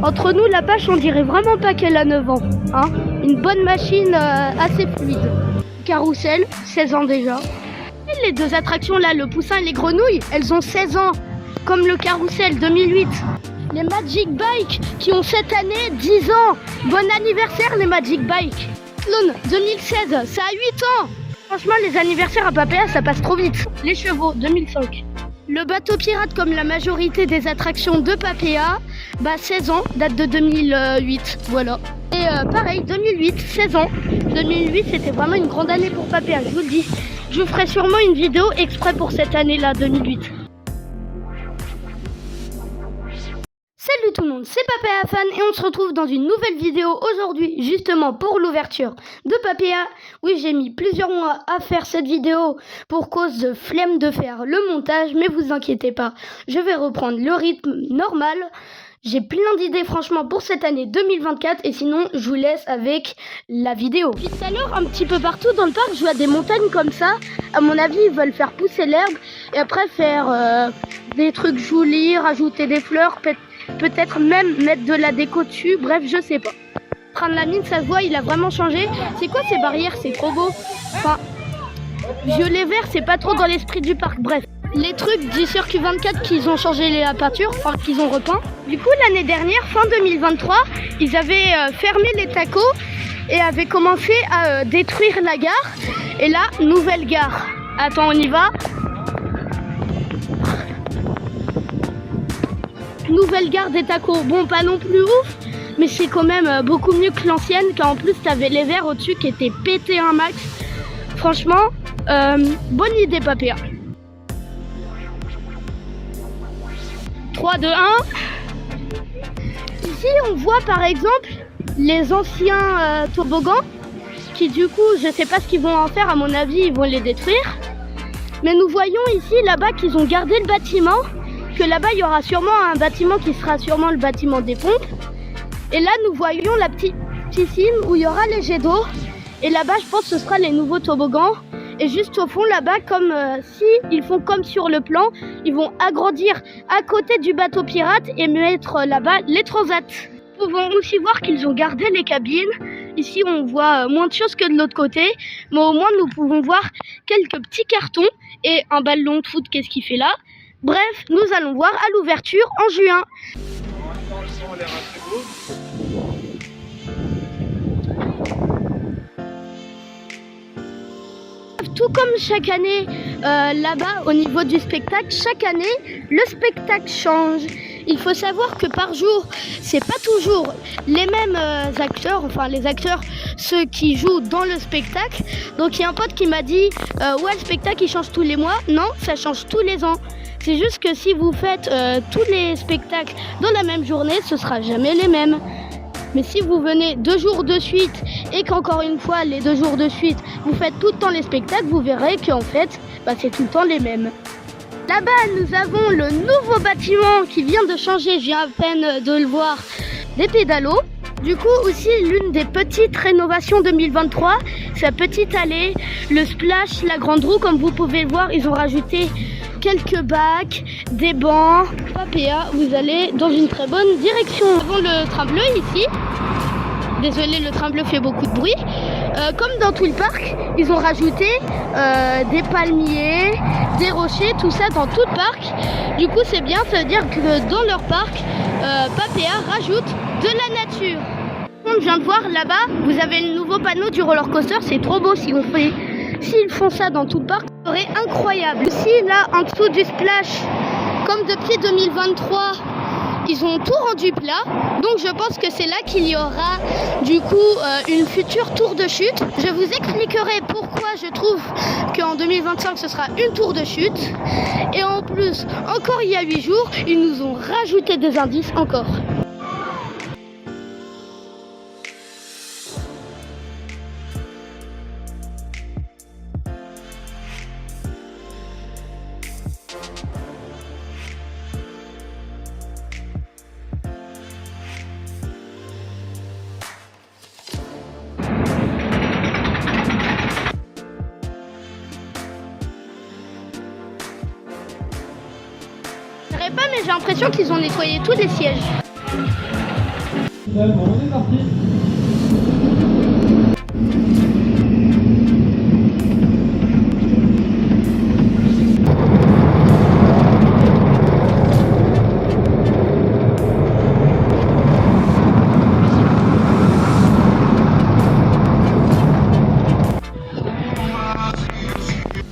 Entre nous, la bâche, on dirait vraiment pas qu'elle a 9 ans. Hein, une bonne machine assez fluide. Carrousel, 16 ans déjà. Et les deux attractions là, le poussin et les grenouilles, elles ont 16 ans. Comme le carrousel 2008. Les Magic Bike qui ont cette année 10 ans. Bon anniversaire les Magic Bike. Clone 2016, ça a 8 ans. Franchement, les anniversaires à Papéa, ça passe trop vite. Les chevaux 2005. Le bateau pirate, comme la majorité des attractions de Papéa, 16 ans, date de 2008, voilà. Et pareil, 2008, 16 ans. 2008, c'était vraiment une grande année pour Papéa, je vous le dis. Je vous ferai sûrement une vidéo exprès pour cette année-là, 2008. Salut tout le monde, c'est Papéa Fan et on se retrouve dans une nouvelle vidéo aujourd'hui, justement pour l'ouverture de Papéa. Oui, j'ai mis plusieurs mois à faire cette vidéo pour cause de flemme de faire le montage, mais vous inquiétez pas, je vais reprendre le rythme normal. J'ai plein d'idées franchement pour cette année 2024 et sinon je vous laisse avec la vidéo. Puis tout à l'heure, un petit peu partout dans le parc, je vois des montagnes comme ça. À mon avis, ils veulent faire pousser l'herbe et après faire des trucs jolis, rajouter des fleurs, peut-être même mettre de la déco dessus, bref, je sais pas. Le train de la mine, ça se voit, il a vraiment changé. C'est quoi ces barrières? C'est trop beau. Enfin, violet-vert, c'est pas trop dans l'esprit du parc, bref. Les trucs du circuit 24 qu'ils ont changé la peinture, enfin qu'ils ont repeint. Du coup, l'année dernière, fin 2023, ils avaient fermé les tacos et avaient commencé à détruire la gare. Et là, nouvelle gare. Attends, on y va. Nouvelle gare des tacos. Bon, pas non plus ouf, mais c'est quand même beaucoup mieux que l'ancienne, car en plus, t'avais les verres au-dessus qui étaient pétés un max. Franchement, bonne idée, Papéa. 3, 2, 1. Ici, on voit par exemple les anciens toboggans qui du coup, je sais pas ce qu'ils vont en faire, à mon avis, ils vont les détruire. Mais nous voyons ici, là-bas, qu'ils ont gardé le bâtiment, que là-bas, il y aura sûrement un bâtiment qui sera sûrement le bâtiment des pompes. Et là, nous voyons la petite piscine où il y aura les jets d'eau. Et là-bas, je pense que ce sera les nouveaux toboggans. Et juste au fond là-bas, comme si ils font comme sur le plan, ils vont agrandir à côté du bateau pirate et mettre là-bas les transats. Nous pouvons aussi voir qu'ils ont gardé les cabines. Ici, on voit moins de choses que de l'autre côté, mais au moins nous pouvons voir quelques petits cartons et un ballon de foot. Qu'est-ce qu'il fait là? Bref, nous allons voir à l'ouverture en juin. Tout comme chaque année, là-bas, au niveau du spectacle, chaque année, le spectacle change. Il faut savoir que par jour, c'est pas toujours les mêmes acteurs, enfin les acteurs, ceux qui jouent dans le spectacle. Donc il y a un pote qui m'a dit, ouais, le spectacle il change tous les mois. Non, ça change tous les ans. C'est juste que si vous faites tous les spectacles dans la même journée, ce sera jamais les mêmes. Mais si vous venez 2 jours de suite et qu'encore une fois, les 2 jours de suite, vous faites tout le temps les spectacles, vous verrez qu'en fait, c'est tout le temps les mêmes. Là-bas, nous avons le nouveau bâtiment qui vient de changer, je viens à peine de le voir, des pédalos. Du coup, aussi, l'une des petites rénovations 2023, sa petite allée, le splash, la grande roue, comme vous pouvez le voir, ils ont rajouté quelques bacs, des bancs. Papéa, vous allez dans une très bonne direction. Nous avons le train bleu ici. Désolé, le train bleu fait beaucoup de bruit. Comme dans tout le parc, ils ont rajouté des palmiers, des rochers, tout ça dans tout le parc. Du coup, c'est bien, ça veut dire que dans leur parc, Papéa rajoute de la nature. Je viens de voir là-bas, vous avez le nouveau panneau du roller coaster, c'est trop beau si on fait. S'ils font ça dans tout le parc, ça serait incroyable. Aussi, là, en dessous du splash, comme depuis 2023, ils ont tout rendu plat. Donc, je pense que c'est là qu'il y aura, du coup, une future tour de chute. Je vous expliquerai pourquoi je trouve qu'en 2025, ce sera une tour de chute. Et en plus, encore il y a 8 jours, ils nous ont rajouté des indices encore. l'impression qu'ils ont nettoyé tous les sièges. On est parti.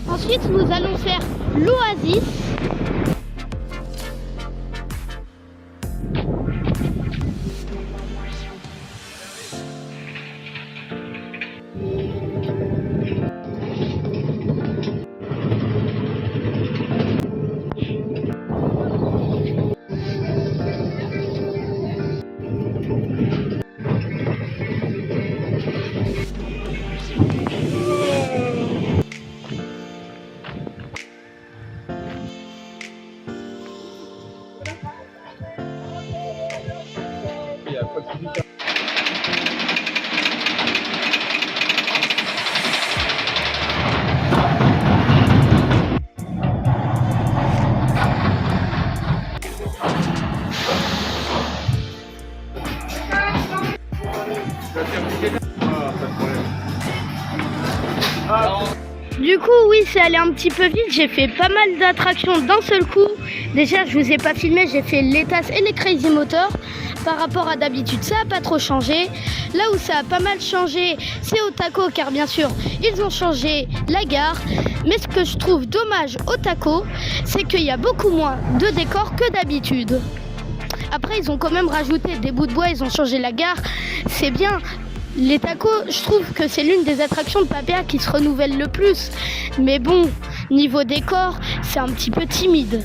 Ensuite, nous allons faire l'Oasis. Du coup, oui, c'est allé un petit peu vite. J'ai fait pas mal d'attractions d'un seul coup. Déjà, je vous ai pas filmé, j'ai fait les tasses et les Crazy Motors. Par rapport à d'habitude, ça n'a pas trop changé. Là où ça a pas mal changé, c'est au taco, car bien sûr, ils ont changé la gare. Mais ce que je trouve dommage au taco, c'est qu'il y a beaucoup moins de décors que d'habitude. Après, ils ont quand même rajouté des bouts de bois, ils ont changé la gare. C'est bien. Les tacos, je trouve que c'est l'une des attractions de Papéa qui se renouvelle le plus. Mais bon, niveau décor, c'est un petit peu timide.